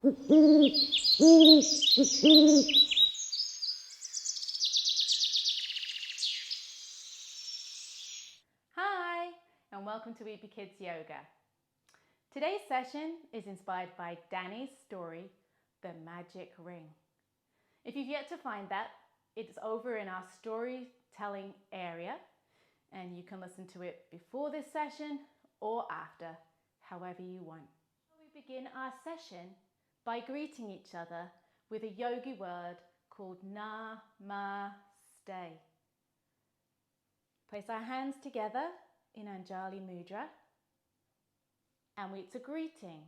Hi, and welcome to Weepy Kids Yoga. Today's session is inspired by Danny's story, The Magic Ring. If you've yet to find that, it's over in our storytelling area, and you can listen to it before this session or after, however you want. We begin our session by greeting each other with a yogi word called Namaste. Place our hands together in Anjali Mudra, and it's a greeting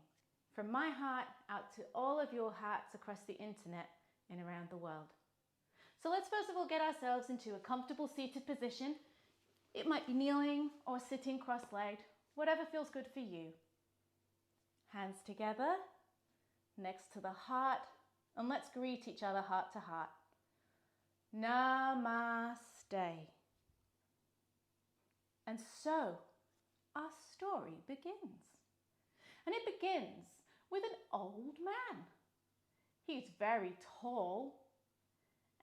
from my heart out to all of your hearts across the internet and around the world. So let's first of all get ourselves into a comfortable seated position. It might be kneeling or sitting cross-legged, whatever feels good for you. Hands together, next to the heart, and let's greet each other heart to heart. Namaste. And so our story begins. And it begins with an old man. He's very tall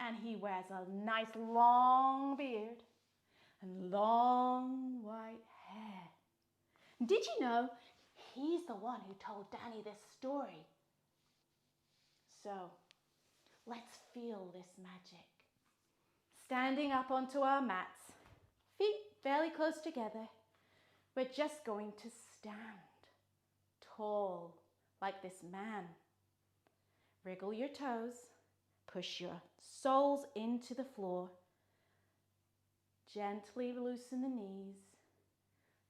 and he wears a nice long beard and long white hair. Did you know he's the one who told Danny this story? So let's feel this magic. Standing up onto our mats, feet fairly close together, we're just going to stand tall like this man. Wriggle your toes, push your soles into the floor, gently loosen the knees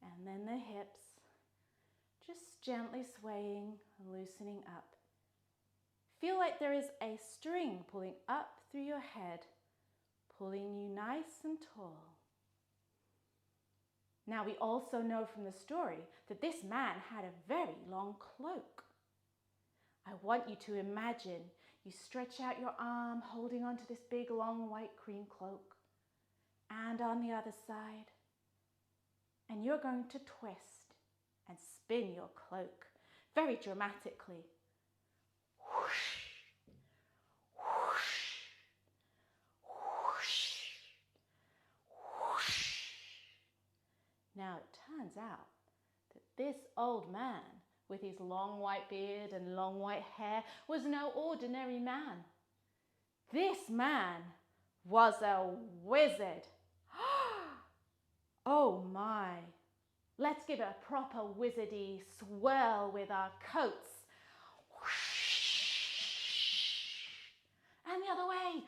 and then the hips, just gently swaying and loosening up. Feel like there is a string pulling up through your head, pulling you nice and tall. Now we also know from the story that this man had a very long cloak. I want you to imagine you stretch out your arm holding onto this big long white cream cloak, and on the other side, and you're going to twist and spin your cloak very dramatically. Whoosh, whoosh, whoosh, whoosh. Now it turns out that this old man with his long white beard and long white hair was no ordinary man. This man was a wizard. Oh my. Let's give it a proper wizardy swirl with our coats. And the other way.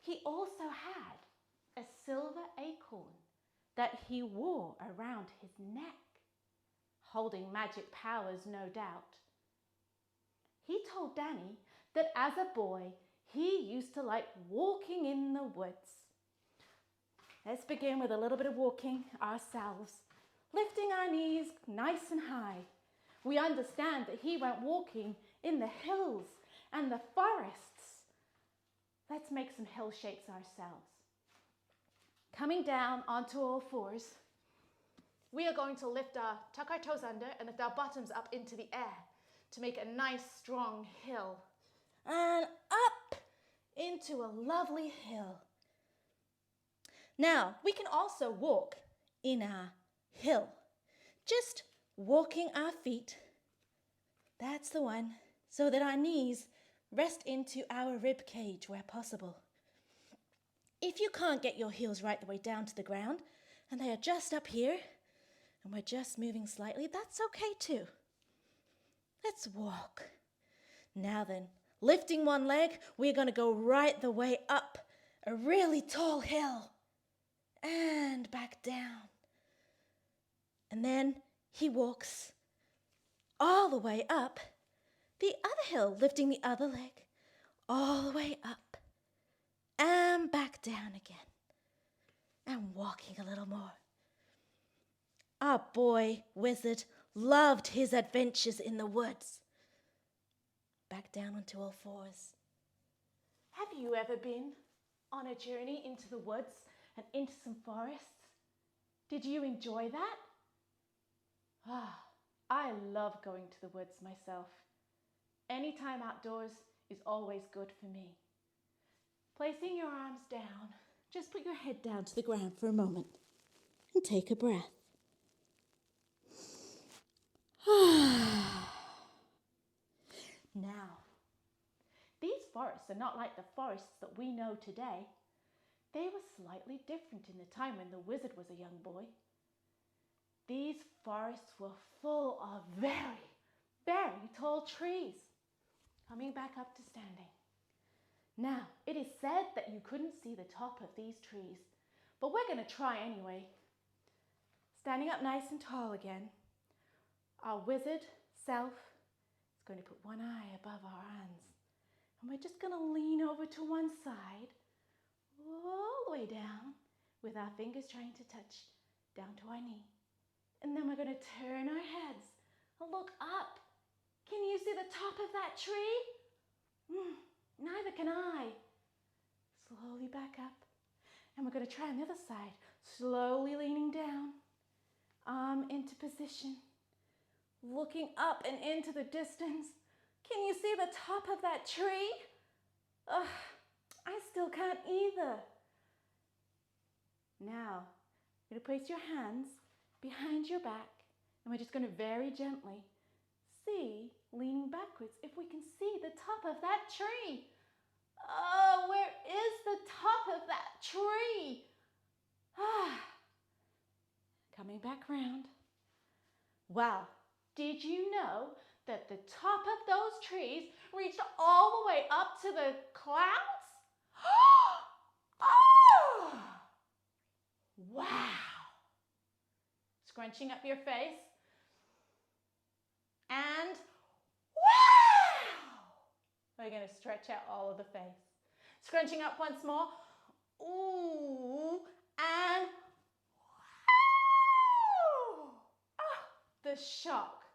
He also had a silver acorn that he wore around his neck, holding magic powers, no doubt. He told Danny that as a boy, he used to like walking in the woods. Let's begin with a little bit of walking ourselves, lifting our knees nice and high. We understand that he went walking in the hills and the forests. Let's make some hill shapes ourselves. Coming down onto all fours, we are going to tuck our toes under and lift our bottoms up into the air to make a nice strong hill. And up into a lovely hill. Now, we can also walk in our hill. Just walking our feet, that's the one, so that our knees rest into our rib cage where possible. If you can't get your heels right the way down to the ground, and they are just up here, and we're just moving slightly, that's okay too. Let's walk. Now then, lifting one leg, we're going to go right the way up a really tall hill and back down. And then he walks all the way up the other hill, lifting the other leg all the way up and back down again and walking a little more. Our boy wizard loved his adventures in the woods. Back down onto all fours. Have you ever been on a journey into the woods and into some forests? Did you enjoy that? I love going to the woods myself. Any time outdoors is always good for me. Placing your arms down, just put your head down to the ground for a moment and take a breath. Now, these forests are not like the forests that we know today. They were slightly different in the time when the wizard was a young boy. These forests were full of very, very tall trees. Coming back up to standing. Now, it is said that you couldn't see the top of these trees, but we're going to try anyway. Standing up nice and tall again. Our wizard self is going to put one eye above our hands. And we're just going to lean over to one side, all the way down, with our fingers trying to touch down to our knee. And then we're going to turn our heads and look up. Can you see the top of that tree? Neither can I. Slowly back up. And we're going to try on the other side. Slowly leaning down. Arm into position. Looking up and into the distance. Can you see the top of that tree? I still can't either. Now, you're going to place your hands behind your back. And we're just going to very gently leaning backwards, if we can see the top of that tree. Oh, where is the top of that tree? Coming back round. Wow, did you know that the top of those trees reached all the way up to the clouds? Oh! Wow. Scrunching up your face. And wow! We're going to stretch out all of the face. Scrunching up once more. Ooh, and wow! Oh, the shock.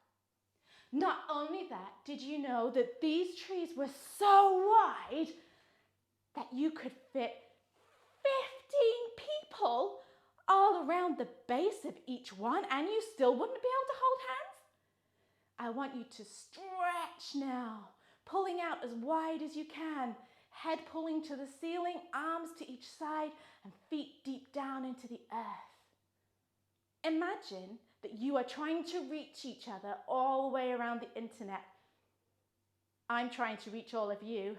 Not only that, did you know that these trees were so wide that you could fit 15 people all around the base of each one, and you still wouldn't be able to hold hands? I want you to stretch now, pulling out as wide as you can, head pulling to the ceiling, arms to each side, and feet deep down into the earth. Imagine that you are trying to reach each other all the way around the internet. I'm trying to reach all of you.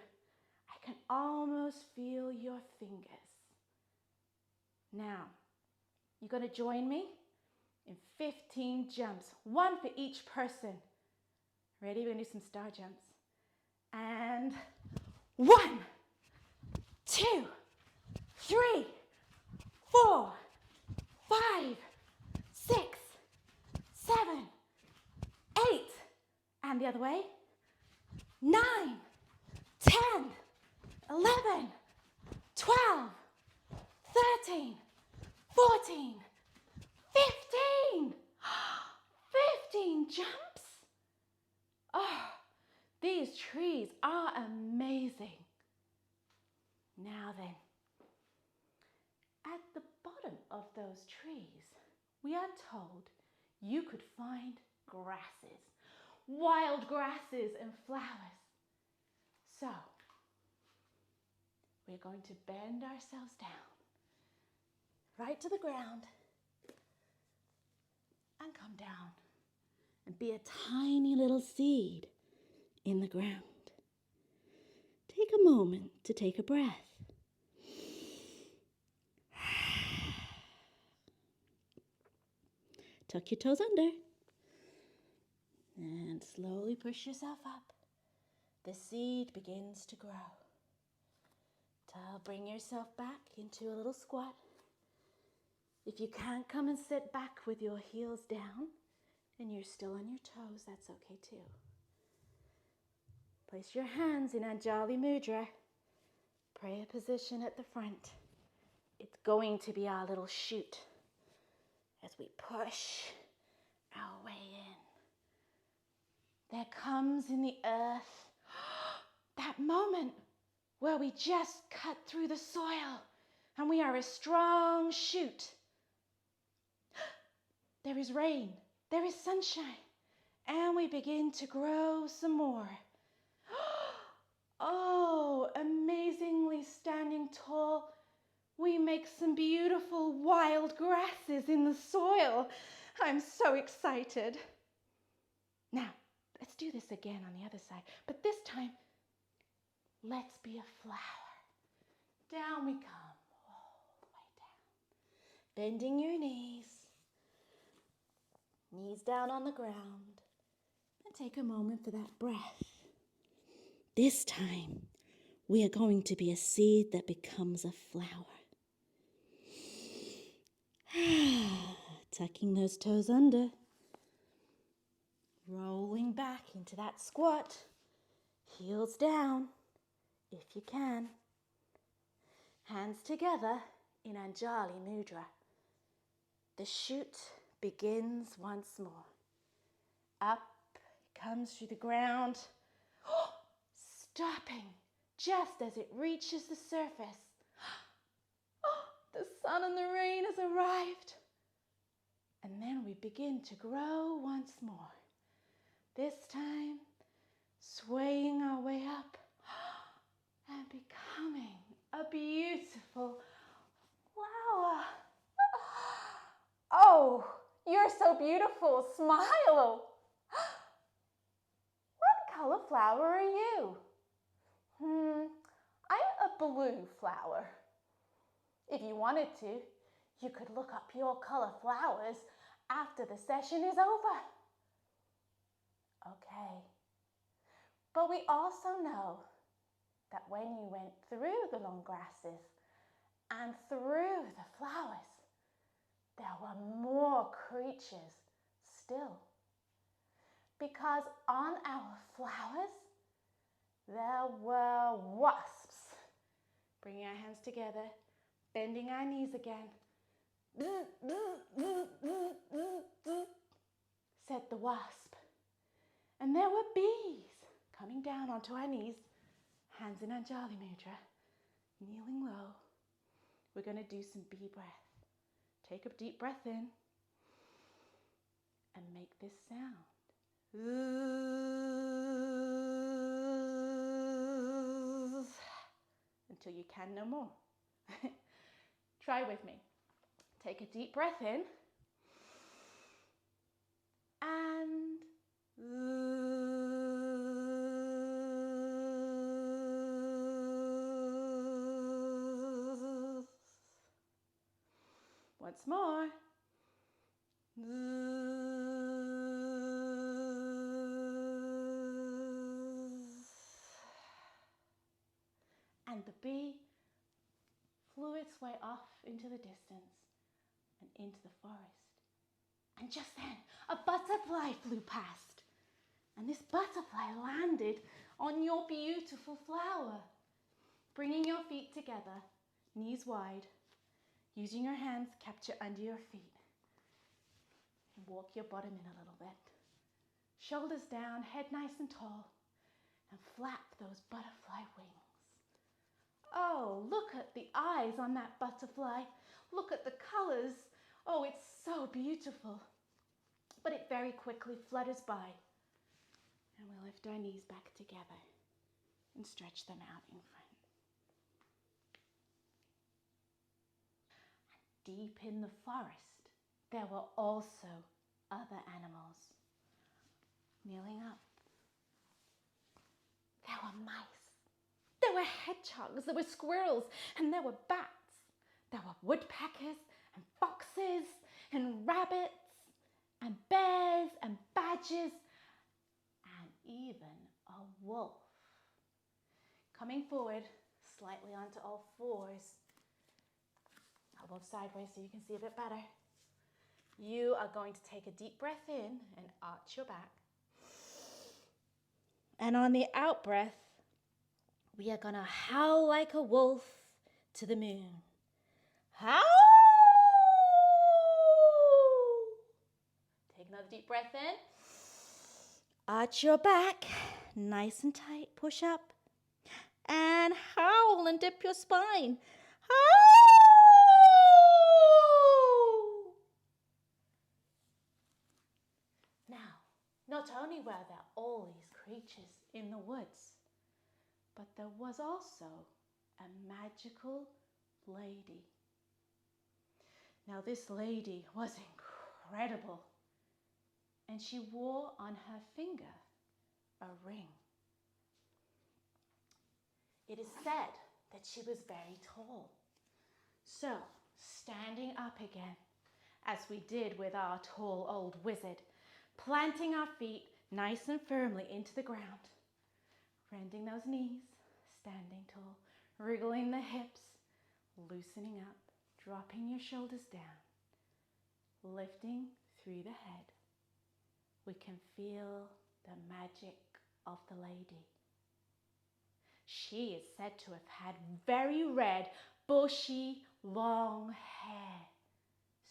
I can almost feel your fingers. Now, you're going to join me in 15 jumps, one for each person. Ready? We're going to do some star jumps. And 1, 2, 3, 4, 5, 6, 7, 8. And the other way. 9, 10, 11, 12, 13, 14, 15. 15 jumps. Oh, these trees are amazing. Now then, at the bottom of those trees, we are told you could find grasses, wild grasses and flowers. So, we're going to bend ourselves down, right to the ground, and come down and be a tiny little seed in the ground. Take a moment to take a breath. Tuck your toes under and slowly push yourself up. The seed begins to grow. Bring yourself back into a little squat. If you can't come and sit back with your heels down and you're still on your toes, that's okay too. Place your hands in Anjali Mudra. Prayer position at the front. It's going to be our little chute as we push our way in. There comes in the earth that moment where we just cut through the soil and we are a strong shoot. There is rain there is sunshine, and we begin to grow some more. Oh, amazingly standing tall, we make some beautiful wild grasses in the soil. I'm so excited. Now, let's do this again on the other side, but this time, let's be a flower. Down we come, all the way down. Bending your knees down on the ground, and take a moment for that breath. This time, we are going to be a seed that becomes a flower. Tucking those toes under. Rolling back into that squat. Heels down, if you can. Hands together in Anjali Mudra. The shoot begins once more. Up it comes through the ground. Stopping just as it reaches the surface. The sun and the rain has arrived. And then we begin to grow once more. This time, swaying our way up and becoming a beautiful flower. Oh, you're so beautiful. Smile. What color flower are you? I'm a blue flower. If you wanted to, you could look up your color flowers after the session is over. Okay. But we also know that when you went through the long grasses and through the flowers, there were more creatures still. Because on our flowers, there were wasps. Bringing our hands together, bending our knees again. Said the wasp. And there were bees coming down onto our knees, hands in Anjali Mudra, kneeling low. We're going to do some bee breath. Take a deep breath in and make this sound. Until you can no more. Try with me. Take a deep breath in and once more. And the bee flew its way off into the distance and into the forest. And just then, a butterfly flew past. And this butterfly landed on your beautiful flower. Bringing your feet together, knees wide, using your hands capture under your feet. And walk your bottom in a little bit. Shoulders down, head nice and tall, and flap those butterfly wings. Oh, look at the eyes on that butterfly. Look at the colors. Oh, it's so beautiful. But it very quickly flutters by. And we lift our knees back together and stretch them out in front. And deep in the forest, there were also other animals. Kneeling up. There were mice. There were hedgehogs, there were squirrels, and there were bats. There were woodpeckers and foxes and rabbits and bears and badgers and even a wolf. Coming forward, slightly onto all fours. Elbow sideways so you can see a bit better. You are going to take a deep breath in and arch your back. And on the out breath, we are going to howl like a wolf to the moon. Howl! Take another deep breath in. Arch your back, nice and tight. Push up. And howl and dip your spine. Howl! Now, not only were there all these creatures in the woods, but there was also a magical lady. Now, this lady was incredible, and she wore on her finger a ring. It is said that she was very tall. So, standing up again, as we did with our tall old wizard, planting our feet nice and firmly into the ground, bending those knees, standing tall, wriggling the hips, loosening up, dropping your shoulders down, lifting through the head. We can feel the magic of the lady. She is said to have had very red, bushy, long hair.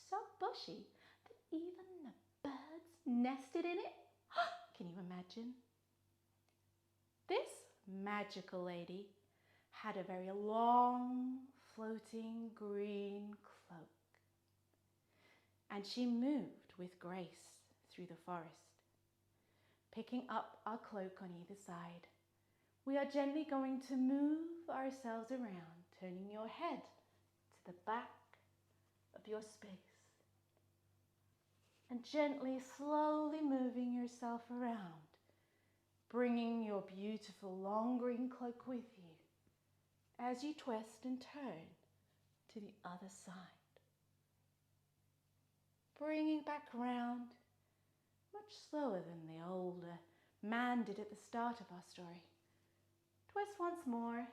So bushy that even the birds nested in it. Can you imagine? This magical lady had a very long, floating green cloak. And she moved with grace through the forest. Picking up our cloak on either side, we are gently going to move ourselves around, turning your head to the back of your space. And gently, slowly moving yourself around, bringing your beautiful long green cloak with you as you twist and turn to the other side. Bringing back round, much slower than the old man did at the start of our story. Twist once more,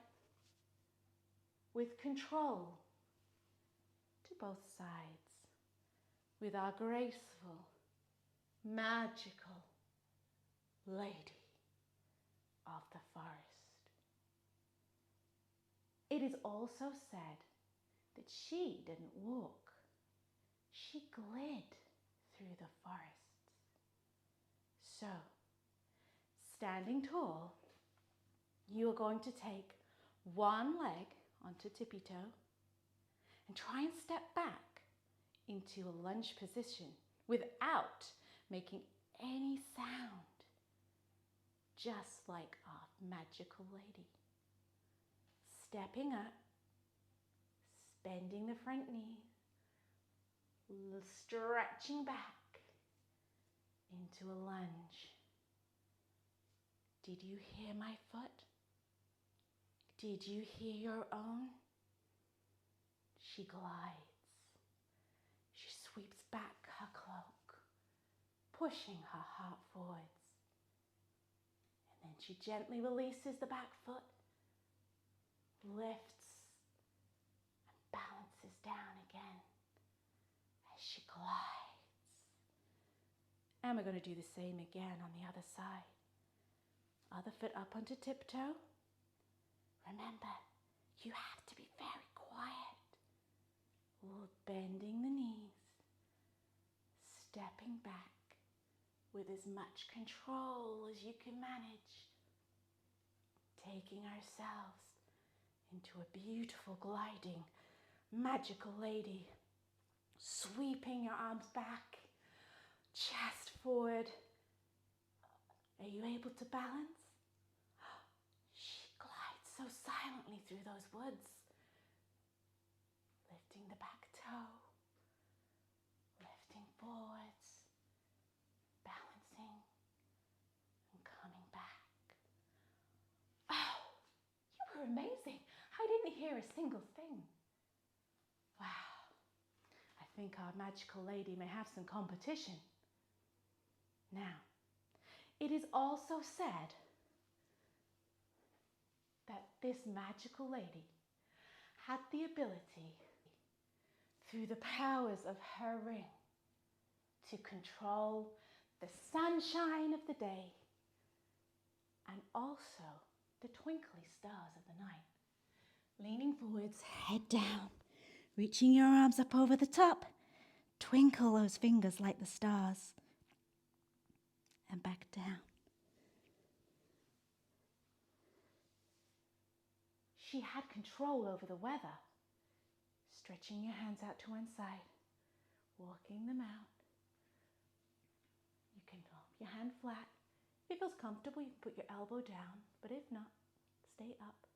with control, to both sides, with our graceful, magical lady of the forest. It is also said that she didn't walk, she glid through the forests. So, standing tall, you are going to take one leg onto tippy toe and try and step back into a lunge position without making any sound, just like our magical lady. Stepping up, bending the front knee, stretching back into a lunge. Did you hear my foot? Did you hear your own? She glides. She sweeps back her cloak, pushing her heart forwards. And then she gently releases the back foot, lifts and balances down again as she glides. And we're going to do the same again on the other side. Other foot up onto tiptoe. Remember, you have to be very quiet. Bending the knees, stepping back with as much control as you can manage, taking ourselves into a beautiful gliding, magical lady, sweeping your arms back, chest forward. Are you able to balance? She glides so silently through those woods, lifting the back toe, lifting forwards, balancing, and coming back. Oh, you were amazing. I didn't hear a single thing. Wow. I think our magical lady may have some competition. Now, it is also said that this magical lady had the ability, through the powers of her ring, to control the sunshine of the day and also the twinkly stars of the night. Leaning forwards, head down, reaching your arms up over the top, twinkle those fingers like the stars, and back down. She had control over the weather, stretching your hands out to one side, walking them out. You can your hand flat. If it feels comfortable, you can put your elbow down, but if not, stay up.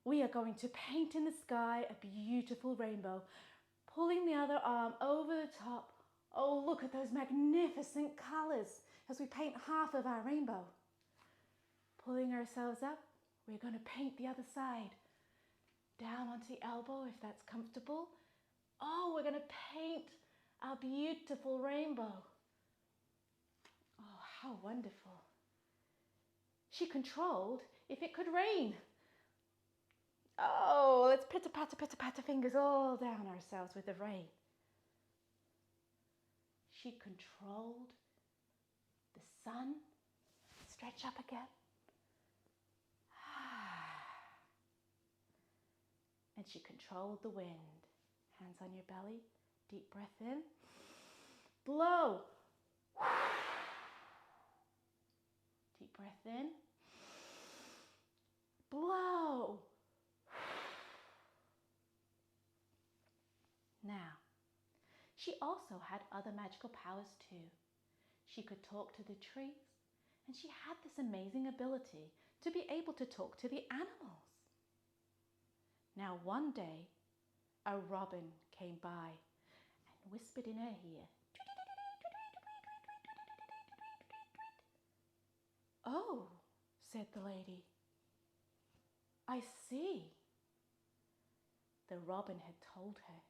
We are going to paint in the sky a beautiful rainbow, pulling the other arm over the top. Oh, look at those magnificent colours as we paint half of our rainbow. Pulling ourselves up, we're going to paint the other side. Down onto the elbow if that's comfortable. Oh, we're going to paint our beautiful rainbow. Oh, how wonderful. She controlled if it could rain. Oh, let's pitter-patter fingers all down ourselves with the rain. She controlled the sun. Stretch up again. And she controlled the wind. Hands on your belly. Deep breath in. Blow. Deep breath in. Blow. Now, she also had other magical powers too. She could talk to the trees, and she had this amazing ability to be able to talk to the animals. Now one day, a robin came by and whispered in her ear, "Oh," said the lady, "I see." The robin had told her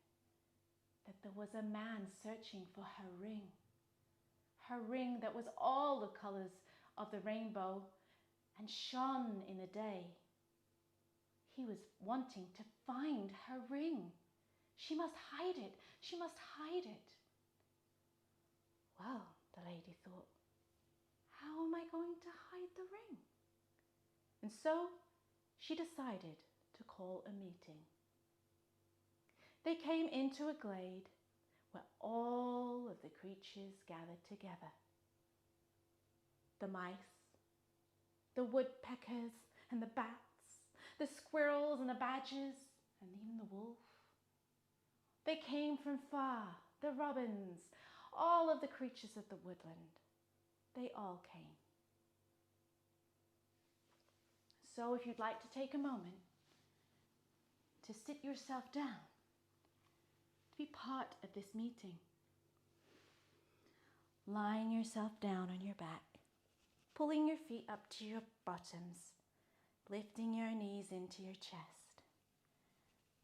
that there was a man searching for her ring that was all the colours of the rainbow and shone in the day. He was wanting to find her ring. She must hide it. She must hide it. Well, the lady thought, how am I going to hide the ring? And so she decided to call a meeting. They came into a glade where all of the creatures gathered together. The mice, the woodpeckers and the bats, the squirrels and the badgers, and even the wolf. They came from far, the robins, all of the creatures of the woodland. They all came. So if you'd like to take a moment to sit yourself down, to be part of this meeting, lying yourself down on your back, pulling your feet up to your bottoms, lifting your knees into your chest.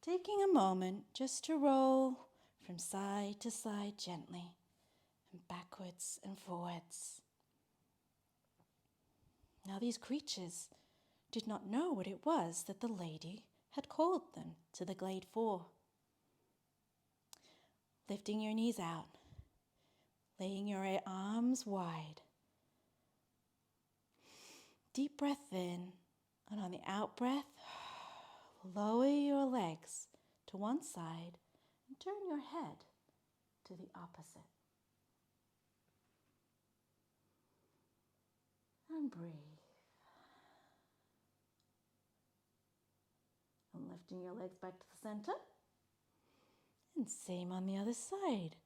Taking a moment just to roll from side to side gently and backwards and forwards. Now these creatures did not know what it was that the lady had called them to the glade for. Lifting your knees out, laying your arms wide. Deep breath in, and on the out breath, lower your legs to one side and turn your head to the opposite. And breathe. And lifting your legs back to the center. And same on the other side.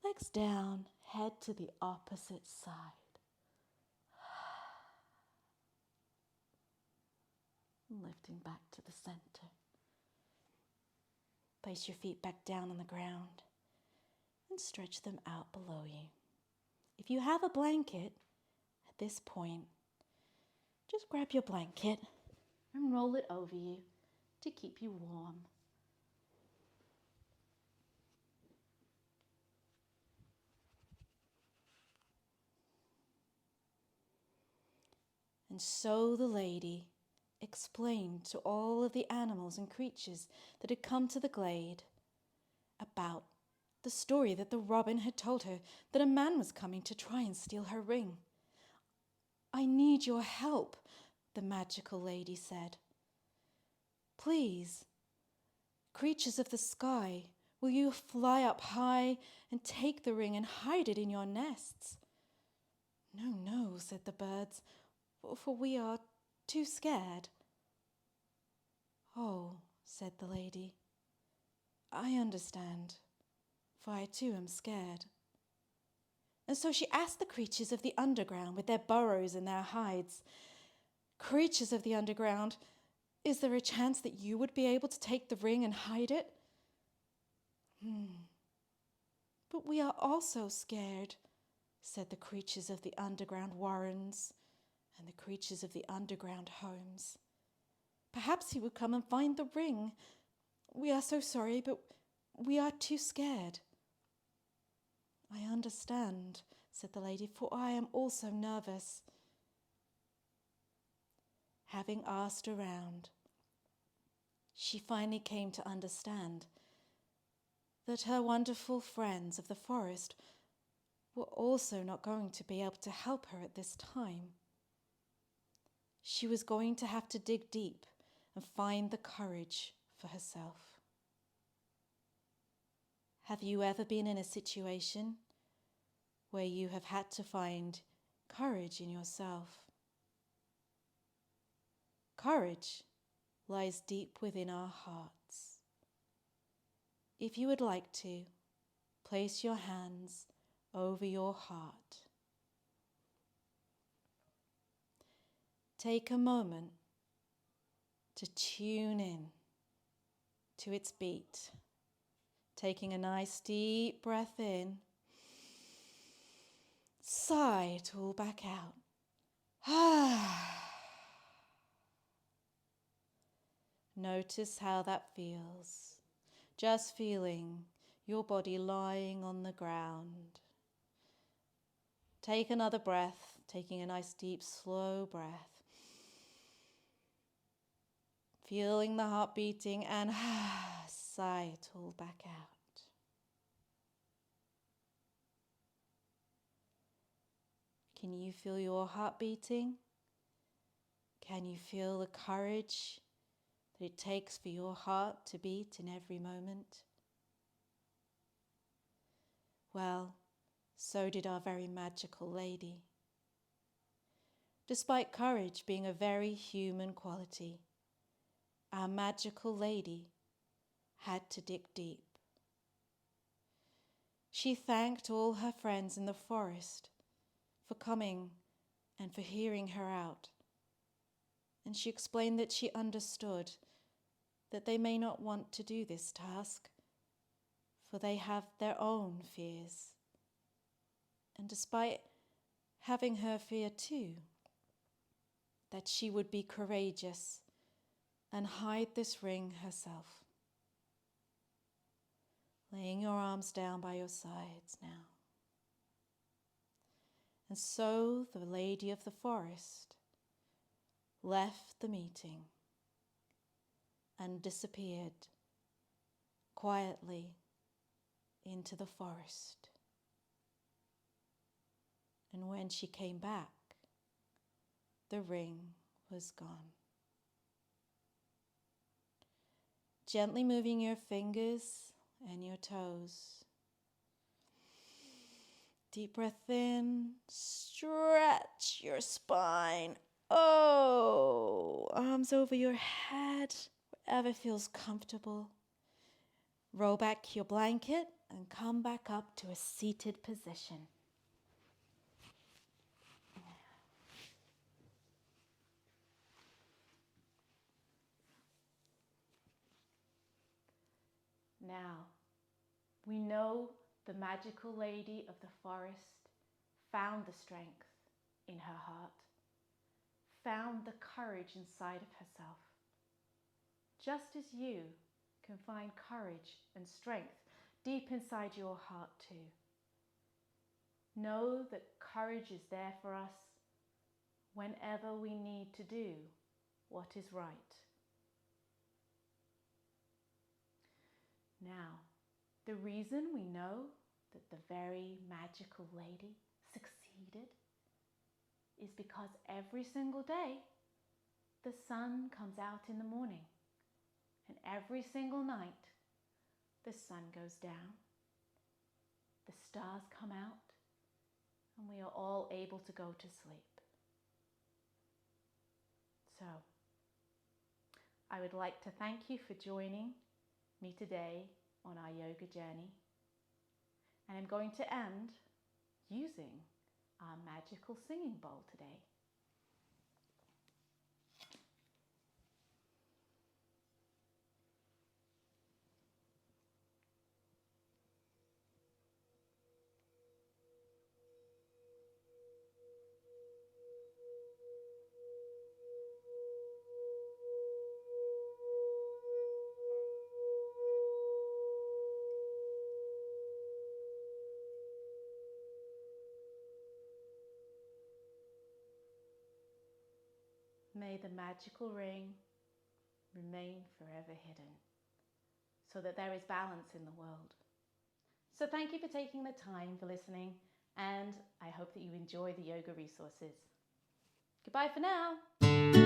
Legs down, head to the opposite side. And lifting back to the center. Place your feet back down on the ground and stretch them out below you. If you have a blanket at this point, just grab your blanket and roll it over you to keep you warm. And so the lady explained to all of the animals and creatures that had come to the glade about the story that the robin had told her, that a man was coming to try and steal her ring. "I need your help," the magical lady said. "Please, creatures of the sky, will you fly up high and take the ring and hide it in your nests?" "No, no," said the birds, "for we are too scared." "Oh," said the lady, "I understand, for I too am scared. And so she asked the creatures of the underground with their burrows and their hides, "Creatures of the underground, is there a chance that you would be able to take the ring and hide it?" "But we are also scared," said the creatures of the underground warrens and the creatures of the underground homes. "Perhaps he would come and find the ring. We are so sorry, but we are too scared." "I understand," said the lady, "for I am also nervous." Having asked around, she finally came to understand that her wonderful friends of the forest were also not going to be able to help her at this time. She was going to have to dig deep and find the courage for herself. Have you ever been in a situation where you have had to find courage in yourself? Courage lies deep within our hearts. If you would like to, place your hands over your heart. Take a moment to tune in to its beat, taking a nice deep breath in. Sigh it all back out. Notice how that feels. Just feeling your body lying on the ground. Take another breath, taking a nice deep slow breath. Feeling the heart beating and sigh it all back out. Can you feel your heart beating? Can you feel the courage that it takes for your heart to beat in every moment? Well, so did our very magical lady. Despite courage being a very human quality, our magical lady had to dig deep. She thanked all her friends in the forest for coming and for hearing her out. And she explained that she understood that they may not want to do this task, for they have their own fears. And despite having her fear too, that she would be courageous and hide this ring herself. Laying your arms down by your sides now. And so the lady of the forest left the meeting and disappeared quietly into the forest. And when she came back, the ring was gone. Gently moving your fingers and your toes. Deep breath in, stretch your spine. Oh, arms over your head, wherever feels comfortable. Roll back your blanket and come back up to a seated position. Now, we know the magical lady of the forest found the strength in her heart, found the courage inside of herself. Just as you can find courage and strength deep inside your heart too. Know that courage is there for us whenever we need to do what is right. Now, the reason we know that the very magical lady succeeded is because every single day the sun comes out in the morning, and every single night the sun goes down, the stars come out, and we are all able to go to sleep. So, I would like to thank you for joining me today on our yoga journey. And I'm going to end using our magical singing bowl today. May the magical ring remain forever hidden so that there is balance in the world. So thank you for taking the time for listening, and I hope that you enjoy the yoga resources. Goodbye for now.